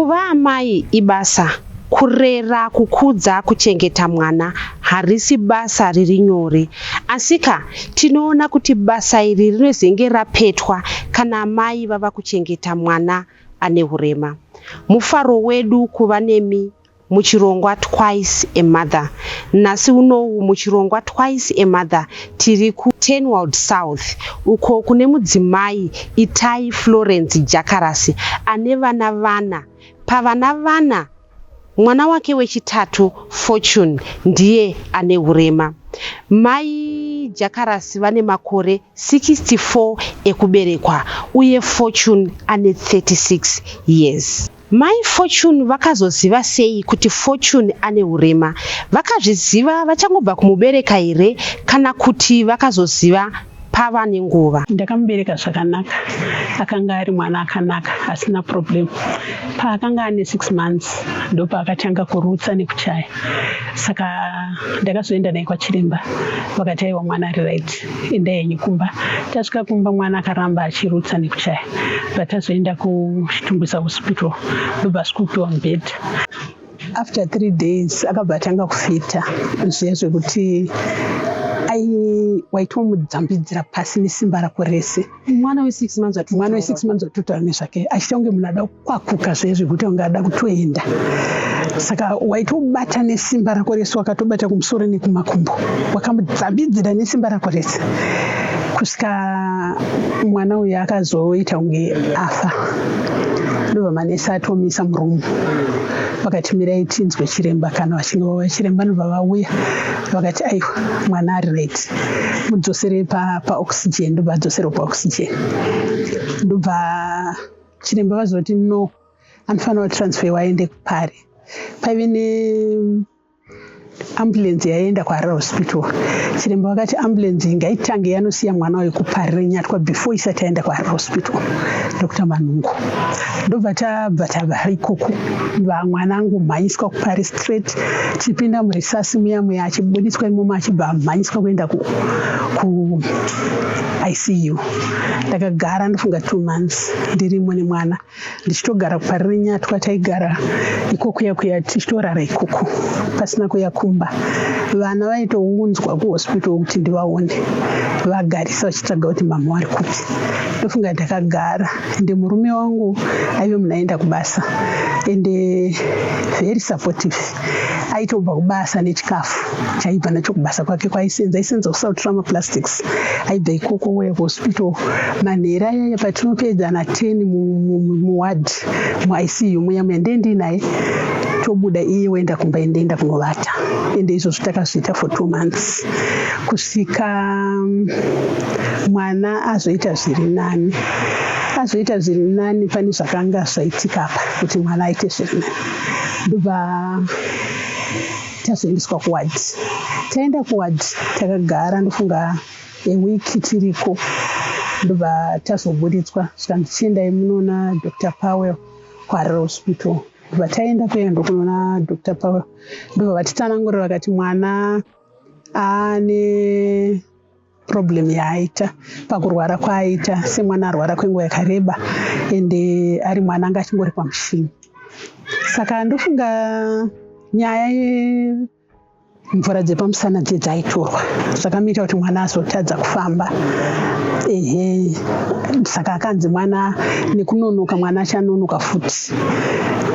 Kuva amai ibasa. Kurera, kukudza, kuchengeta mwana harisi basa riri nyore. Asika tinoona kuti basa iri rinozenge rapetwa kana amai vava kuchengeta mwana ane hurema. Mufaro wedu kuva nemi muchirongwa Twice a Mother. Nasi unowu muchirongwa Twice a Mother tiri ku Tenwold South uko kune mudzimai Itai Florence Jakarasi ane vana. Pavana mwana wake wechitatu Fortune ndiye ane hurema. Mai Jakarasi vane makore 64 ekuberekwa uye Fortune ane 36 years. Mai Fortune vakazoziva sei kuti Fortune ane hurema? Vakazviziva vachangobva kumubereka here kana kuti vakazoziva pava nenguva? Ndakamubereka zvakanaka, akanga ari mwana akanaka asina problem. Paakanga ane 6 months ndopa akatanga kurutsa nekuchaya. Saka ndakazoenda naye kwachiremba, vakati aiwa mwana ari right, endai henyu kumba. Tasvika kumba mwana akaramba achirutsa nekuchaya. Patazoenda kuChitumbisa hospital ndobva asikupiwa mubhedha. After 3 days akabva atanga kufita zviya zvekuti waitomudzambidzira pasi nesimba rako rese. Mwana we6 months watotaura nezvake achita kunge munhu ada kukwakuka zvekuti unge ada kutoenda. Saka waitobata nesimba rako rese, wakatobata kumusoro nekumakumbo, wakamudzambidzira nesimba rako rese kusvika mwana uyu akazoita kunge afa. Ndobva manesi atomisa murumu vakati mirai tinzwe chiremba, kana vachinge vauya chiremba ndobva vauya vakati aiwa mwana ari right, mudzosere paoxygen. Ndobva adzoserwa paoxygen. Ndobva chiremba vazoti no, anofanira kutransfer waende kupari. Paive ne ambulance yaenda kuHarare Hospital. Chiremba vakati ambulance ngaitange yanosiya mwana wayo kuPari renyatwa before isati yaenda kuHarare Hospital. Dr. Manungu. Ndobva tabva ikoko, mwana angomhanyiswa kuPari straight, chipinda murisasi muya achibudiswa imomo achibva mhanyiswa kuenda ku ICU. Ndakagara ndofunga 2 months ndirimo nemwana, ndichitogara kuPari renyatwa. Taigara ikoko yakuya tichitorara ikoko pasina kuya kumba. Vana vaitounzwa kuhospital kuti ndivaone, vagarisa vachitsvaga kuti mama vari kuti. Ndofunga ndakagara, ende murume wangu aive munhu aenda kubasa ende very supportive. Aitobva kubasa nechikafu chaibva nacho kubasa kwake aisenza kuSouth Trauma Plastics. Aibva ikoko uya kuhospital manhero ayaya patinopedza na10 muward muICU muya ndendinaye tobuda iye waenda kumba endeenda kunovata. Ende izvozvo takazviita for 2 months kusvika mwana azoita zviri nani. Pane zvakanga zvaitika apa kuti mwana aite zviri nani. Ndobva tazoendeswa kuward. Taenda kuward takagara ndofunga ewiki tiriko. Ndobva tazobuditswa zvikanzi chiendai munoona Dr. Powell kuHarare Hospital. Ndobva taenda kuya ndokunoona Dr. Powell. Ndobva vatitsanangurira vakati mwana ane problem yaaita pakurwara kwaaita, semwana arwara kwenguva yakareba ende ari mwana anga achingori pamushini. Saka ndofunga nyaya yemvura dzepamusana dzaitorwa zvakamuita kuti mwana azotadza kufamba. Saka akanzi mwana nekunonoka mwana achanonoka futi,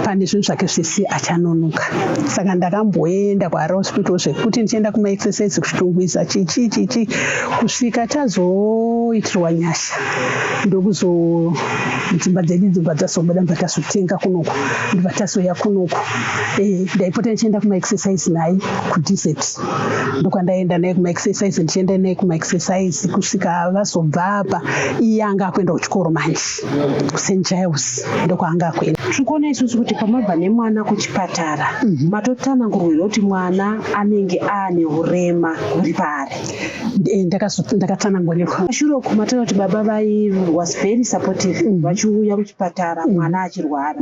pane zvinhu zvake zvese achanonoka. Saka ndakamboenda kuHarare Hospital zvekuti ndichienda kumaexercise kuChitumbisa chichi kusvika tazoitirwa nyasha ndokuzo dzimba dzazobuda ndobva tazotenga kunoko, ndobva tazoya kunoko. Ndaipota ndichienda kumaexercise naye kuDZ, ndokwandaenda naye kumaexercise, ndichienda naye kumaexercise kusvika vazobva apa iye anga akuenda kuchikoro manje kuSt Giles ndokwaanga akuenda. Tikuona isusu kuti pamabva nemwana kuchipatara matotsanangurwa kuti mwana anenge ane hurema huri pari. Ndakatsanangurirwa shure kumataura kuti baba vai was very supportive vachiuya kuchipatara mwana achirwara.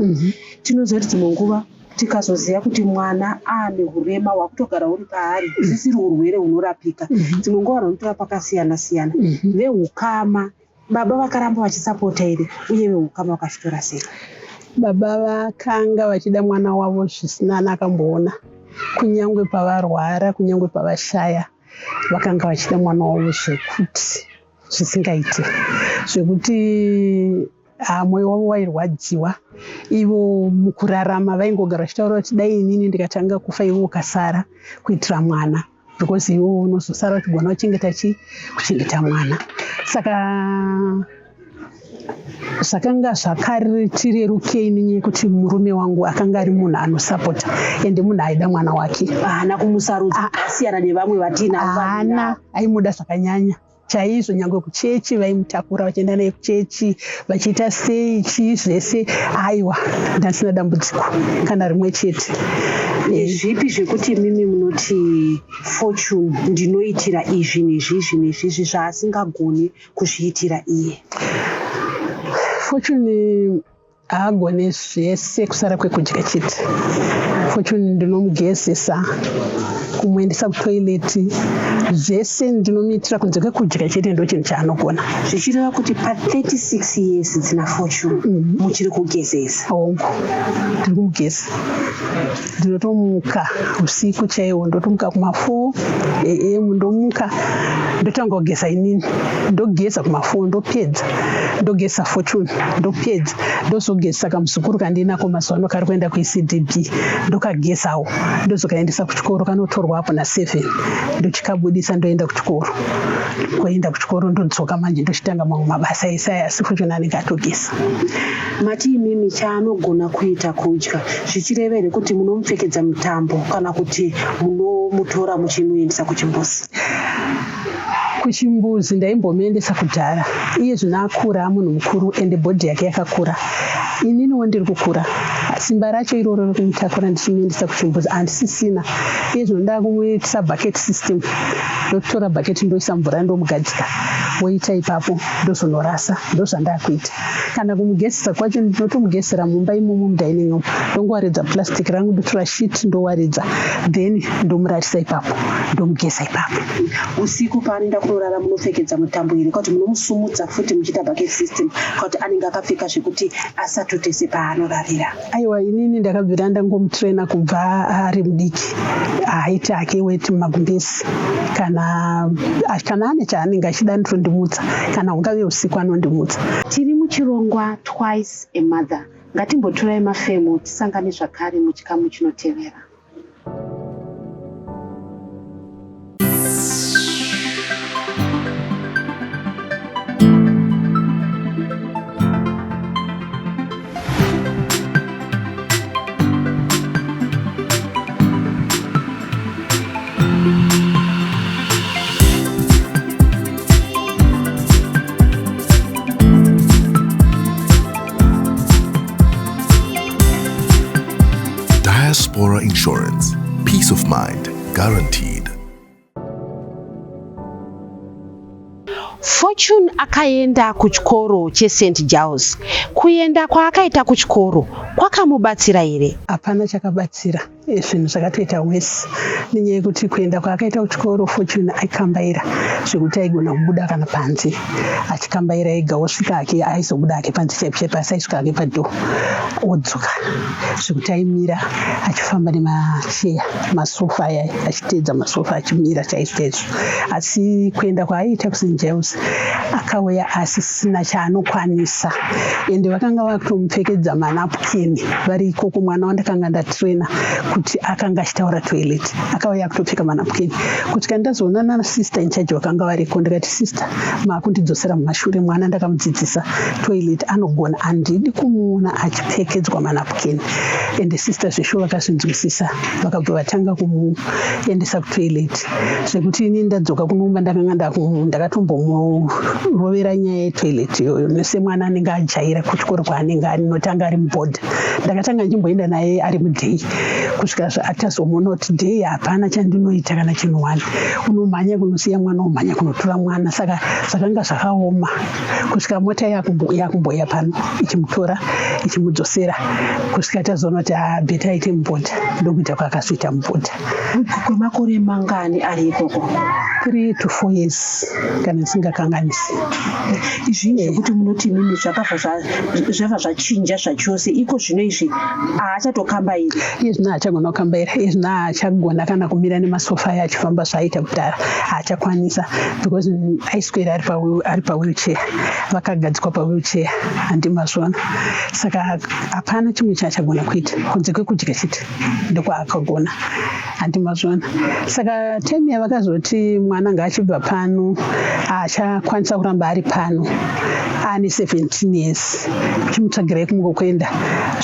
Tinoziva kuti dzimwe nguva tikazoziva kuti mwana ane hurema hwakutogara uri paari zvisiri urwere hunorapika, dzimwe nguva vanotora pakasiyana siyana. Vehukama baba vakaramba vachisapota here uye vehukama vakazvitora sei? baba vakanga vachida mwana wavo zvisina nakamboona. Kunyangwe pavarwara, kunyangwe pavashaya, vakanga vachida mwana wavo zvekuti zvisingaiti, zvekuti mwoyo wavo wairwadziwa. Ivo mukurarama vaingogara vachitaura kuti dai inini ndikatanga kufa ivo ukasara kuitira mwana, because ivo unozosara uchigona kuchengeta mwana. Saka zvakanga zvakatirerukei nenyaya yekuti murume wangu akanga ari munhu anosapota ende munhu aida mwana wake. Haana kumusarudza asiyana nevamwe vatina. Haana, aimuda zvakanyanya chaizvo. Nyangwe kuchechi vaimutakura vachienda naye kuchechi, vachiita sei chii zvese. Aiwa, ndasina dambudziko kana rimwe chete. Zvipi zvekuti mimi munoti Fortune ndinoitira izvi nezvizvi zvaasingagoni kuzviitira iye? Fortune haagone zvese kusara kwekudya chete. Fortune ndinomugezesa, kumuendesa kutoileti, zvese ndinomuitira kunze kwekudya chete ndo chinhu chaanogona. Zvichireva kuti pa36 years dzina Fortune muchiri kugezesa? Hongu, ndiri kumugeza. Ndinotomuka usiku chaiwo, ndotomuka kuma4 AM, ndomuka ndotanga kugeza inini, ndogeza kuma4 ndopedza, ndogeza Fortune ndopedza, ndozogeza kamuzukuru kandinako mazuva ano kari kuenda kuECDB ndokagezawo, ndozokaendesa kuchikoro, kanotorwa apo na7 ndochikabudisa ndoenda kuchikoro. Koenda kuchikoro ndodzoka manje ndochitanga mamwe mabasa ese asi Fortune anenge atogeza. Mati imimi chaanogona kuita kudya, zvichireva here kuti munomupfekedza mutambo kana kuti munomutora muchimuendesa kuchimbuzi? Kuchimbuzi ndaimbomuendesa kudhara. Iye zvino akura munhu mukuru ende bhodhi yake yakakura. Ininiwo ndiri kukura, simba racho iroro rekumutakura ndichimuendesa kuchimbuzi handisisina. Iye zvino ndakumuitisa bucket system, ndotora bucket ndoisa mvura ndomugadzika, woita ipapo ndozonorasa. Ndozvandakuita. Kana kumugezesa kwacho ndinotomugezera mumba imomo mudining room, ndongowaridza plastic rangu ndotora sheet ndowaridza, then ndomuratisa ipapo, ndomugeza ipapo. Usiku paanoenda kunorara munopfekedza mutambo here kuti munomusumudza futi muchiita bucket system kuti anenge akapfeka zvekuti asatotese paanorarira? Aiwa, inini ndakabvira ndangomutraina kubva ari mudiki, aiti ake weti mumagumbezi. Kana ane chaanenge achida ndotondimutsa, kana ungave usiku anondimutsa. Tiri muchirongwa Twice a Mother. Ngatimbotorai mafemo tisangane zvakare muchikamu chinotevera. Diaspora Insurance. Peace of mind guaranteed. Fortune akaenda kuchikoro cheSt Giles. Kuenda kwaakaita kuchikoro kwakamubatsira here? Hapana chakabatsira, zvinhu zvakatoita wese. Nenyaya yekuti kuenda kwaakaita kuchikoro Fortune aikambaira zvekuti aigona kubuda kana panze, achikambaira ega, osvika hake aizobuda hake panze chaipo, asi aisvika hake padhoo odzoka, zvekuti aimira achifamba nemacheya, masofa aya achiteedza masofa achimira chaizvo. Asi kuenda kwaaiita kuSt Giles akauya asisina chaanokwanisa, ende vakanga vakutomupfekedza manapukini vari ikoko. Mwana wandakanga ndatraina kuti akanga achitaura toilet, akauya kutopfeka manapukini. Kuti ndazoona nasista inchaji vakanga variko, ndikati sista, maakundidzosera mumashure, mwana ndakamudzidzisa toilet anogona, handidi kumuona achipfekedzwa manapukini. Ende sista zvesho vakazvinzwisisa, vakabva vatanga kumuendesa kutoilet, zvekuti ini ndadzoka kunomba ndakatombomurovera nyaya yetoilet iyoyo, nesemwana anenge ajaira kuchikoro kwaanenge ari, notanga ari mubhodha. Ndakatanga ndimboenda naye ari mudhei, kusvika atazomona kuti dhei hapana chandinoita kana chinhu wani, unomhanya kunosiya mwana, umhanya kunotora mwana. Saka zvakanga zvakaoma kusvika mota yakumboya pano ichimutora ichimudzosera, kusvika tazoona kuti bheta aite mubhodha, ndokuita kwaakazoita mubhodha. Kwemakore mangani ari ikoko? 3 to 4 years kana ndisingakanganisi. Izvi zvekuti munoti mimi zvabva zvachinja zvachose iko zvino izvi haachatokambairi. Iye zvino haachagona kukambaira, iye zvino haachagona kana kumira nemasofa aya achifamba zvaaita kudhara, haachakwanisa because aiswera ari pawheelchair, vakagadzikwa pawheelchair handi mazvona. Saka hapana chimwe chaachagona kuita kunze kwekudya chete ndokwaakagona handi mazvona. Saka temu yavakazoti mwana ngaachibva pano haachakwanisa kuramba ari pano ane 17 years chimutsvagirai kungokwenda,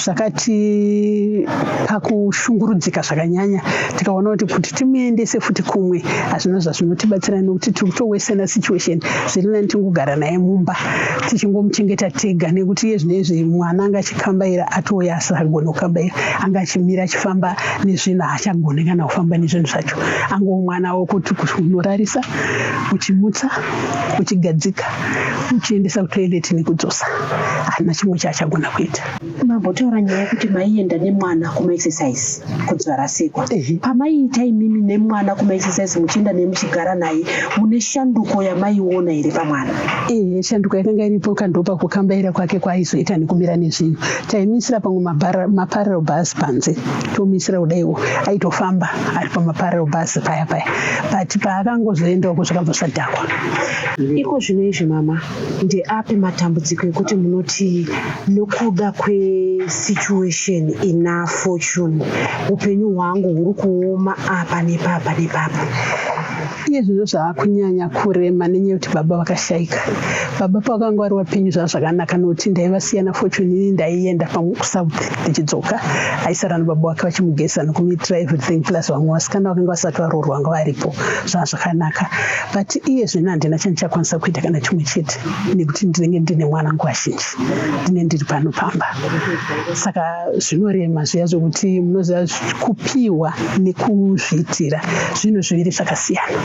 zvakati pakushungurudzika zvakanyanya tikaona kuti timuendese futi kumwe hazvina zvazvinotibatsira nekuti tiri kutowesena situation zviri nani tingogara naye mumba tichingomuchengeta tega, nekuti iye zvinezvi mwana anga achikambaira atouya asagona kukambaira, anga achimira achifamba nezvinhu haachagone kana kufamba nezvinhu zvacho, ango mwana wokuti unorarisa uchimutsa uchigadzika uchiendesa kutoileti nekudzosa, hana chimwe chaachagona kuita. Mambotaura nyaya yekuti maienda nemwana kumaexercise kudzvarasikwa. Pamaiita imimi nemwana kumaexercise muchienda nemuchigara naye, mune shanduko yamaiona here pamwana? Shanduko yakanga iripo kandopa kukambaira kwake kwaaizoita nekumira nezvinhu. Taimisira pamwe maparallel bus panze, tomisira kudaiwo aitofamba ari pamaparallel bus paya but paakangozoendawo kuzvakabva zvadhakwa. Iko zvino izvi mama, ndeape matambudziko ekuti munoti nokuda kwesituation ina Fortune upenyu hwangu huri kuoma apa nepapa nepapa? Iye zvino zvaakunyanya kurema nenyaya yekuti baba vakashayika. Baba pavakanga vari vapenyu zvavo zvakanaka nokuti ndaivasiyana Fortune ini ndaienda kusouth ndichidzoka, aisara nababa vake vachimugeza nokumuitira everything plus vamwe vasikana vakanga vasati varoorwa vanga varipo, zvava zvakanaka. But iye zvino handina chandichakwanisa kuita kana chimwe chete nekuti ndinenge ndine mwana nguva zhinji ndine ndiri pano pamba. Saka zvinorema zviya zvokuti munoziva kupiwa nekuzviitira zvinhu zviviri zvakasiyana.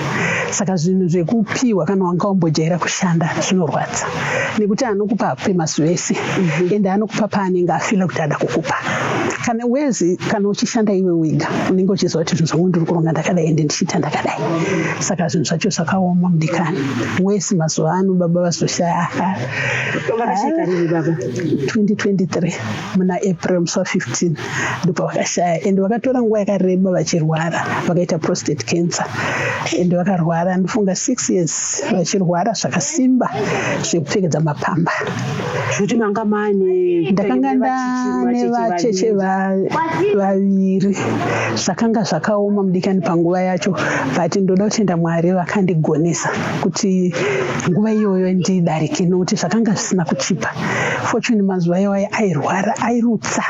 Saka zvinhu zvekupiwa kana wanga wambojaira kushanda zvinorwadza nekuti anokupa hakupe mazuva ese ende anokupa paanenge afila kuti ada kukupa. Kana wezi kana uchishanda iwe wega unenge uchiziva kuti zvinhu zvangu ndiri kuronga ndakadai ende ndichiita ndakadai. Saka zvinhu zvacho zvakaoma mudikani wesi mazuva ano baba vazoshaya. Vakashayika rini baba? 2023 muna April musi wa15 ndipo vakashaya ende vakatora nguva yakareba vachirwara, vakaita prostate cancer ende vakarwara ndofunga 6 years vachirwara zvakasimba zvekupfekedza mapamba. Zvuti manga mane ndakanga ndane vacheche vaviri zvakanga zvakaoma mudikani panguva yacho, but ndoda kutenda Mwari vakandigonesa kuti nguva iyoyo ndidarike nokuti zvakanga zvisina kuchipa. Fortune mazuva iwayo airwara, airutsa,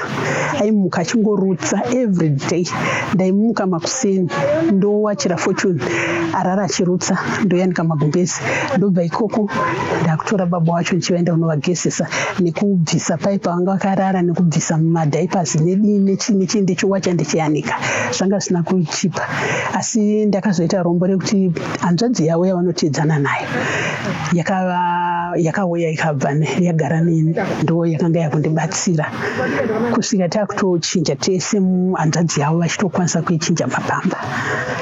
aimuka achingorutsa every day. Ndaimuka makuseni ndowachira Fortune arara achirutsa, ndoyanika magumbezi, ndobva ikoko ndakutora baba wacho ndichivaenda kunovagezesa nekubvisa paipa vanga vakarara nekubvisa madhaipasi nedini chii ndichiwacha ndichiyanika. Zvanga zvisina kuchipa, asi ndakazoita rombo rekuti hanzvadzi yavo yavanoteedzana nayo yakauya ikabva yagara neni, ndo yakanga yakundibatsira kusvika takutochinja tese muhanzvadzi yavo vachitokwanisa kuichinja mapamba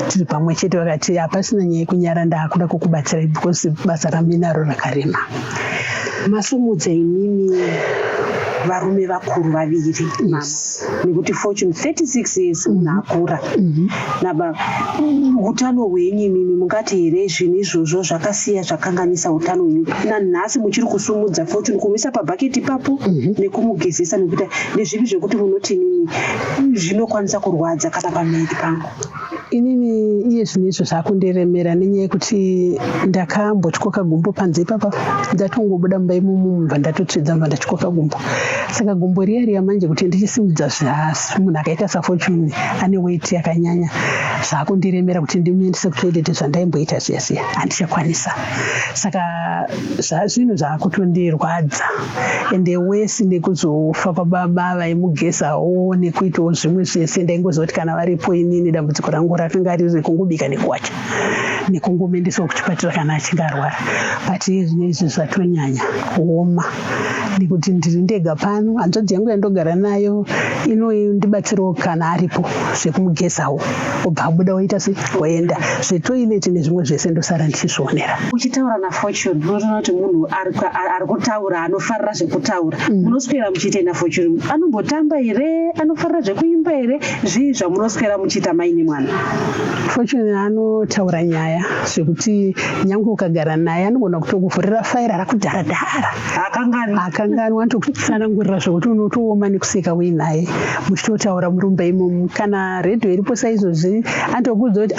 tiri pamwe chete. Vakati hapasina nyaya yekunyara, ndaakuda kukubatsirai because basa rami naro rakarema. Masumudza imimi varume vakuru vaviri mama, nekuti Fortune 36 years nakura. Naba utano hwenyu mimi mungati here zvinhu izvozvo zvakasiya zvakanganisa utano hwenyu? Nanhasi muchiri kusumudza Fortune kumisa pabhaketi papo nekumugezesa nekuita nezvipi zvekuti munoti mimi zvinokwanisa kurwadza kana pamiri pangu? Inini iye zvinhu izvo zvakundiremera nenyaya yekuti ndakambotyoka gumbo panze ipapa, ndatongobuda mumba imumumba ndatotsvedza mba ndachikoka gumbo. Saka gumbo riya manje kuti ndichisimudza zvasi munhu akaita saFortune ane weight yakanyanya zvakundiremera kuti ndimuendese kutoileti zvandaimboita zviya handichakwanisa. Saka zvinhu zvakutondirwadza ende wesi nekuzofa kwababa vaimugezawo nekuitawo zvimwe zvese ndaingozoti kana varipo inini dambudziko rangu rakanga riri kungobika nekuwacha. nekungomendesa kuchipatara kana achinge arwara. But izvi zvatonyanya kuoma nekuti ndiri ndega pano, hanzvadzi yangu yandogara nayo inondibatsirawo kana aripo zvekumugezawo, obva abuda oita waenda zvetoileti nezvimwe zvese ndosara ndichizvionera. Uchitaura naFortune unoona kuti munhu ari kutaura anofarira zvekutaura, munoswera muchiita naFortune anombotamba here, anofarira zvekuimba here, zvii zvamunoswera muchiita maine mwana? Fortune anotaura nyaya zvekuti nyange ukagara naye anogona kutokuvhurira faira rakudharadhara akangani wanotokutsanangurira zvekuti unotooma nekuseka uinaye muchitotaura murumba imomo. Kana redhiyo iripo saizvozvi anotokudza kuti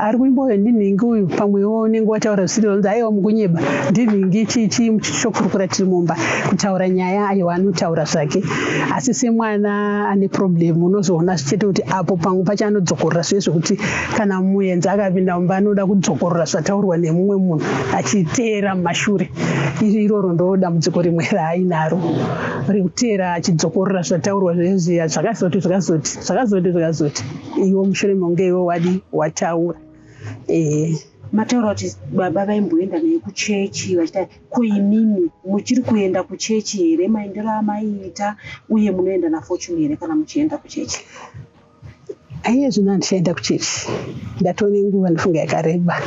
ari kuimba uyo ndinhingi uyu, pamwewo unenge wataura zvisiri zonzi aiwa mukunyeba ndinhingi chichi, muchichokurukura tiri mumba kutaura nyaya aiwa anotaura zvake. Asi semwana ane problem unozoona zvichete kuti apo pamwe pacho anodzokorora zviye zvekuti kana muenzi akapinda mumba anoda kudzokorora zvataurwa nemumwe munhu achiteera mumashure. Iroro ndo dambudziko rimwe raainaro rekuteera achidzokorora zvataurwa zvezviya zvakazoti iwo mushure monge iwo wadi wataura. Mataura kuti baba vaimboenda naye kuchechi vachita kuimimi muchiri kuenda kuchechi here, maendero amaiita, uye munoenda naFortune here kana muchienda kuchechi? Aiye zvino handichaenda kuchechi, ndatone nguva ndifunga yakareba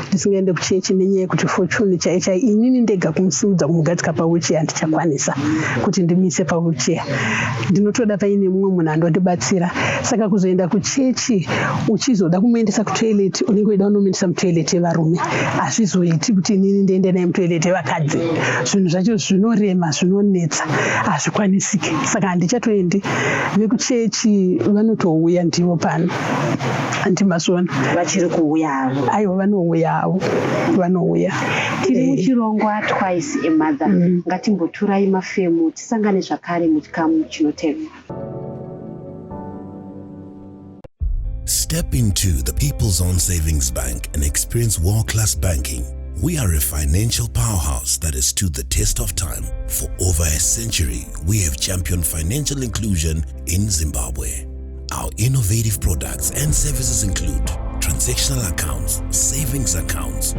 ndisingaende kuchechi nenyaya yekuti Fortune chaichai inini ndega kumusimudza kumugatsika pawheelchair handichakwanisa kuti ndimise pawheelchair, ndinotoda paine mumwe munhu andondibatsira. Saka kuzoenda kuchechi uchizoda kumuendesa kutoileti unenge weida unomuendesa mutoileti yevarume, hazvizoiti kuti inini ndiende naye mutoileti yevakadzi. Zvinhu zvacho zvinorema, zvinonetsa, hazvikwanisiki. Saka handichatoendi. Vekuchechi vanotouya ndivo pano handimazvona vachiri kuuya havo. Aiwa vanouya. Tiri muchirongwa Twice a Mother. Ngatimboturai mafemu tisangane zvakare muchikamu chinotevera. Step into the People's Own Savings Bank and experience world-class banking. We are a financial powerhouse that has stood the test of time. For over a century, we have championed financial inclusion in Zimbabwe. Our innovative products and services include transactional accounts, savings accounts,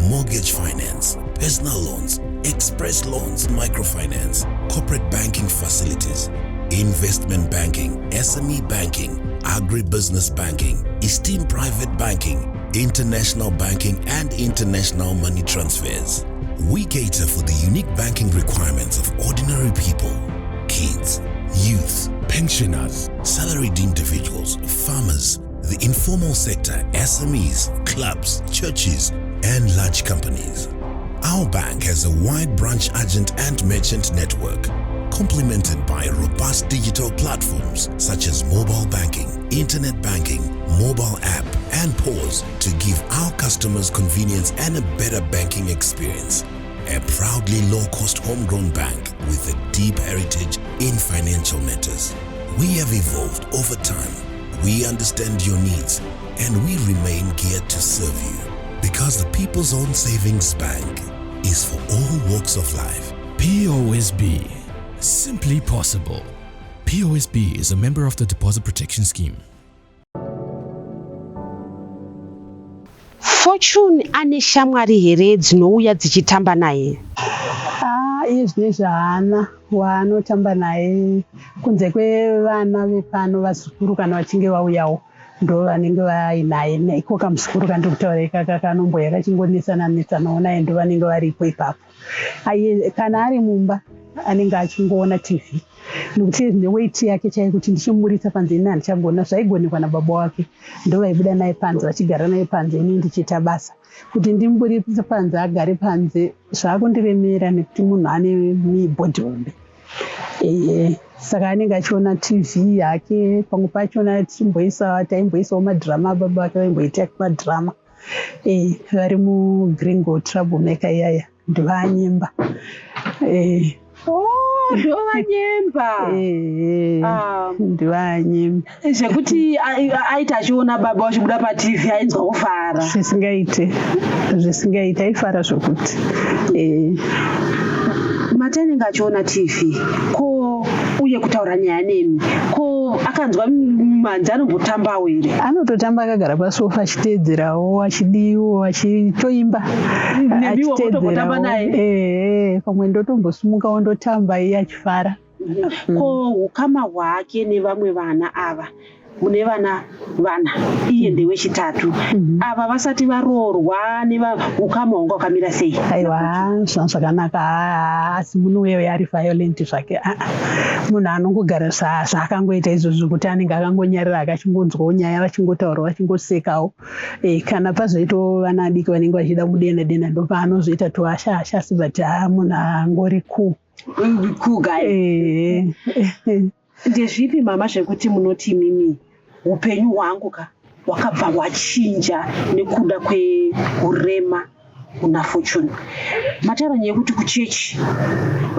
mortgage finance, personal loans, express loans, microfinance, corporate banking facilities, investment banking, SME banking, agribusiness banking, esteemed private banking, international banking, and international money transfers. We cater for the unique banking requirements of ordinary people, kids, youth, pensioners, salaried individuals, farmers, the informal sector, SMEs, clubs, churches, and large companies. Our bank has a wide branch agent and merchant network, complemented by robust digital platforms such as mobile banking, internet banking, mobile app, and POS to give our customers convenience and a better banking experience. A proudly low-cost homegrown bank with a deep heritage in financial matters. We have evolved over time. We understand your needs and we remain geared to serve you because the People's Own Savings Bank is for all walks of life. POSB. Simply possible. POSB is a member of the Deposit Protection Scheme. Fortune ane shamwari here dzinouya dzichitamba naye? Iye zvinezvi haana waanotamba naye kunze kwevana vepano vazukuru kana vachinge vauyawo ndo vanenge vainaye neiko kamuzukuru kandokutaura ikaka kanomboya kachingonesana naye ndo vanenge varipo ipapo. Kana ari mumba anenge achingoona TV nokuti neweight yake chaiyo kuti ndichimuburitsa panze ini handichagona, zvaigonekwa nababa wake ndo vaibuda naye panze vachigara naye panze ini ndichiita basa kuti ndimuburitse panze agare panze zvakundiremera nekuti munhu ane mibhodhi hombe. Saka anenge achiona TV yake, pamwe pachona taimboisawo madhirama, baba vake vaimboita madhirama vari muGringo Troublemaker iyaya ndovanyemba. Ndovanyemba. Ndovanyemba. Zvekuti aita achiona baba vachibuda paTV ainzwa kufara. Zvisingaiti aifara zvokuti. Matanenge achiona TV ko uye kutaura nyaya nemi ko akanzwa manzi anombotambawo here? Anototamba akagara pasofa achiteedzerawo, achidiwo, achitoimba, achiteedzerawo naye. Pamwe ndotombosimukawo ndotamba iye achifara. Ko ukama hwake nevamwe vana ava, mune vana iye ndewechitatu, ava vasati varoorwa ukama hwanga hwakamira sei? Aiwa, zvakanaka, asi munhu uye ari violent zvake. Munhu anongogara zvaakangoita izvozvo kuti anenge akangonyarira akachingonzwawo nyaya vachingotaurawo vachingosekawo. Kana pazoitawo vana adiki vanenge vachida kudena ndopaanozoita tuashasi but munhu angori cool guy. Ndezvipi mama zvekuti munoti mimi upenyu hwangu hwakabva hwachinja nekuda kweurema kuna Fortune? Mataura nyaya yekuti kuchechi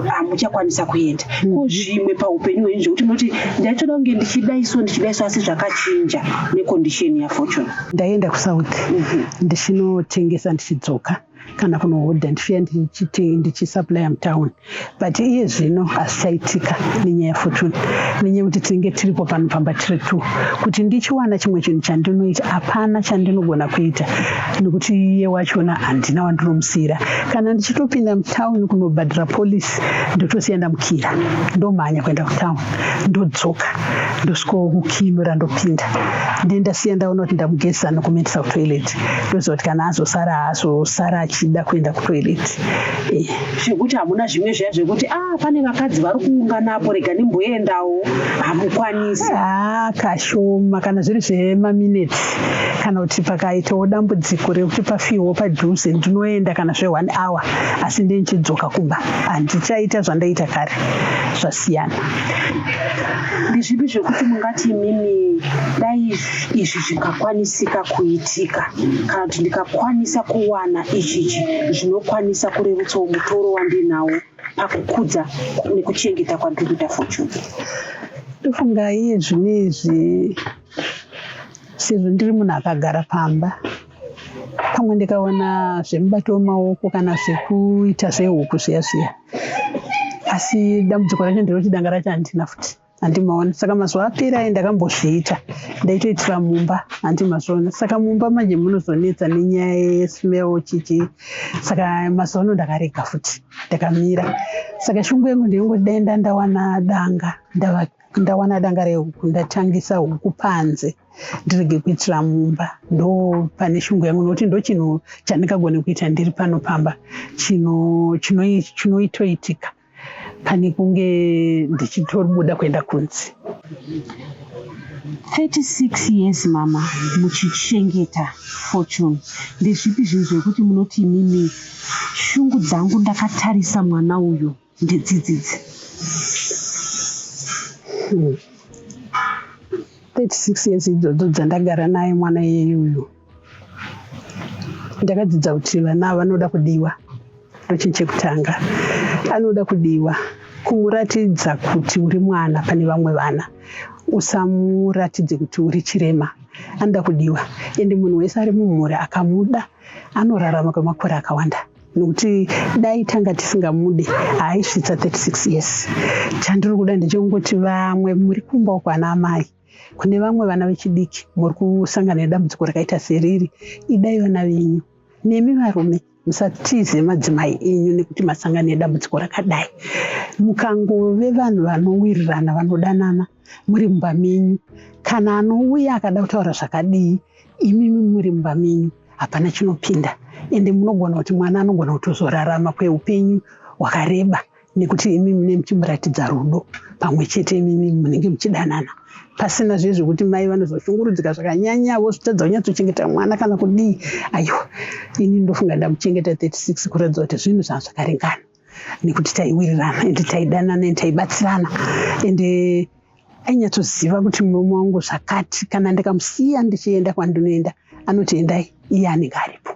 hamuchakwanisa kuenda. Ko zvimwe paupenyu hwenyu zvekuti munoti ndaitoda kunge ndichidaiswa asi zvakachinja nekondisheni yaFortune? Ndaenda kuSouth ndichinotengesa ndichidzoka kana kunohodha ndichiya ndichisupply mutown, but iye zvino asichaitika nenyaya yaFortune, nenyaya kuti tinenge tiripo panopamba tiri tu, kuti ndichiwana chimwe chinhu chandinoita hapana chandinogona kuita nekuti iye wachona handina wandinomusiyira. Kana ndichitopinda mutown kunobhadhira polisi ndotosiya ndamukira ndomhanya kuenda kutown ndodzoka ndosvikawo kukimura ndopinda ndasiya ndaona kuti ndamugeza nokumentisa kutoilet ndoziva kuti kana azosara achida kuenda kutoilet. Zvekuti hamuna zvimwe zviya zvekuti pane vakadzi vari kuunganapo rega ndimboendawo, hamukwanisi? Kashoma, kana zviri zvemaminutes, kana kuti pakaitawo dambudziko rekuti pafiwo padhuze ndinoenda kana zve1 hour, asi ndinchidzoka kumba handichaita zvandaita kare, zvasiyana. Ndezvipi zvekuti mungati mimi dai izvi zvikakwanisika kuitika, kana kuti ndikakwanisa kuwana ichichi zvinokwanisa kurerutsawo mutoro wandinawo pakukudza nekuchengeta kwandiri kuita Fortune? Ndofunga iye zvinezvi sezvo ndiri munhu akagara pamba, pamwe ndikaona zvemubato wemaoko kana zvekuita zvehuku zviya, asi dambudziko racho nderekuti danga racho handina futi, handimaona. Saka mazuva apera ndakambozviita, ndaitoitira mumba, handimazviona. Saka mumba manje munozonetsa nenyaya yesmell chichi, saka mazuva ano ndakarega futi, ndakamira. Saka shungu yangu ndinongoti dai ndawana danga rehuku ndatangisa huku panze ndirege kuitira mumba, ndo pane shungu yangu, nokuti ndo chinhu chandingagone kuita ndiri panopamba chinoitoitika pane kunge ndichitoribuda kuenda kunze. 36 years mama muchichengeta Fortune, ndezvipi zvinhu zvekuti munoti mimi shungu dzangu ndakatarisa mwana uyu ndedzidzidzi? 36 years idzodzo dzandagara naye mwana iyeyuyu, ndakadzidza kuti vana vanoda kudiwa, ndochinhu chekutanga. Anoda kudiwa, kumuratidza kuti uri mwana pane vamwe vana, usamuratidze kuti uri chirema. Anoda kudiwa, ende munhu wese ari mumhuri akamuda anorarama kwemakore akawanda, nokuti dai tanga tisingamude haisvitsa 36 years. Chandiri kuda ndechekungoti vamwe muri kumba kwana amai, kune vamwe vana vechidiki muri kusangana nedambudziko rakaita seriri, idai vana venyu. Nemi varume musatize madzimai enyu nekuti masangana nedambudziko rakadai. Mukangove vanhu vanowirirana vanodanana muri mumba menyu, kana anouya akada kutaura zvakadii, imimi muri mumba menyu hapana chinopinda, ende munogona kuti mwana anogona kutozorarama kweupenyu hwakareba nekuti imimi munenge muchimuratidza rudo pamwe chete imimi munenge muchidanana, pasina zve zvekuti mai vanozoshungurudzika zvakanyanya vozvitadza kunyatsochengeta mwana kana kudii. Aiwa, ini ndofunga ndamuchengeta 36 kuratidza kuti zvinhu zvanga zvakaringana, nekuti taiwirirana ende taidanana ende taibatsirana, ende ainyatsoziva kuti muromo wangu zvakati, kana ndikamusiya ndichienda kwandinoenda anoti endai, iye anenge aripo.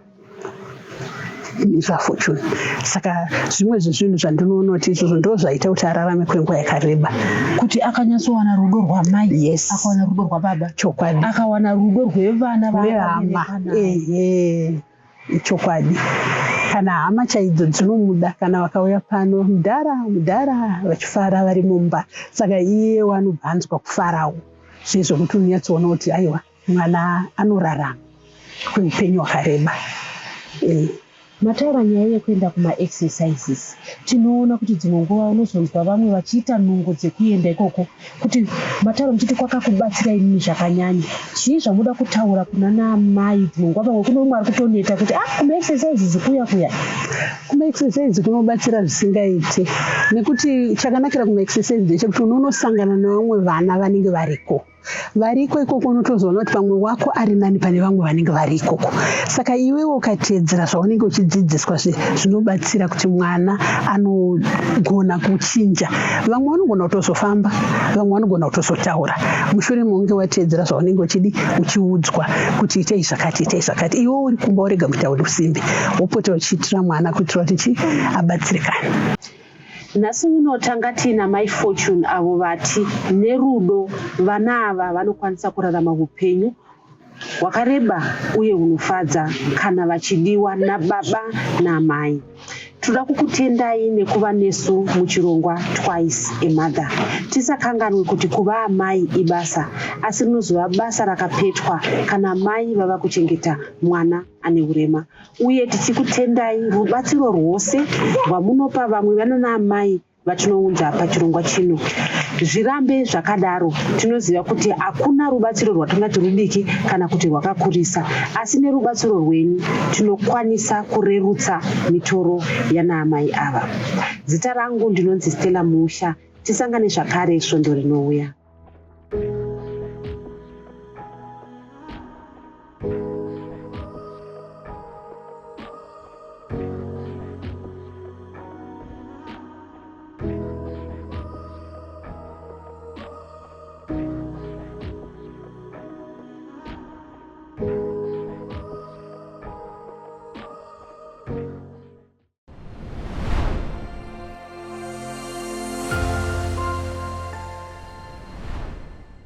zvaFortune. Saka zvimwe zvezvinhu zvandinoona kuti izvozvo ndo zvaita kuti ararame kwenguva yakareba. Kuti akanyatsowana rudo rwamai, yes, akawana rudo rwababa, chokwadi, akawana rudo rwevana vehama, chokwadi. Kana hama chaidzo dzinomuda, kana vakauya pano mudhara vachifara vari mumba, saka iye wanobvanzwa kufarawo. zvezvokuti unyatsoona kuti aiwa mwana anorarama kweupenyu hwakareba. Mataura nyaya yekuenda kuma-exercises. Tinoona kuti dzimwe nguva unozonzwa vamwe vachiita nungo dzekuenda ikoko, kuti mataura muchiti kwakakubatsira inini zvakanyanya. Chii zvamuda kutaura kuna naamai? Dzimwe nguva vamwe kuno umwe ari kutoneta kuti kuma-exercises kuya kuma-exercise kunobatsira zvisingaiti, nekuti chakanakira kuma-exercise ndechekuti unonosangana nevamwe vana vanenge variko ikoko, unotozoona kuti pamwe wako ari nani pane vamwe vanenge vari ikoko. Saka iwewe ukateedzera zvaunenge uchidzidziswa zvinobatsira kuti mwana anogona kuchinja. Vamwe vanogona kutozofamba, vamwe vanogona kutozotaura mushure meunge wateedzera zvaunenge uchiudzwa kuti itai zvakati. Iwe uri kumba urega kuita usimbe, wopota uchiitira mwana kuitira kuti abatsirikane. Nhasi uno tanga tiina mai Fortune avo vati nerudo vana ava vanokwanisa kurarama upenyu hwakareba uye hunofadza kana vachidiwa nababa namai. Toda kukutendai nekuva nesu muchirongwa Twice a Mother. Tisakanganwe kuti kuva amai ibasa, asi rinozova basa rakapetwa kana mai vava kuchengeta mwana ane urema. Uye tichikutendai rubatsiro rwose rwamunopa vamwe vana naamai vatinounza pachirongwa chino. Zvirambe zvakadaro. Tinoziva kuti hakuna rubatsiro rwatingati rudiki kana kuti rwakakurisa, asi nerubatsiro rwenyu tinokwanisa kurerutsa mitoro yanaamai ava. Zita rangu ndinonzi Stella Musha. Tisangane zvakare svondo rinouya.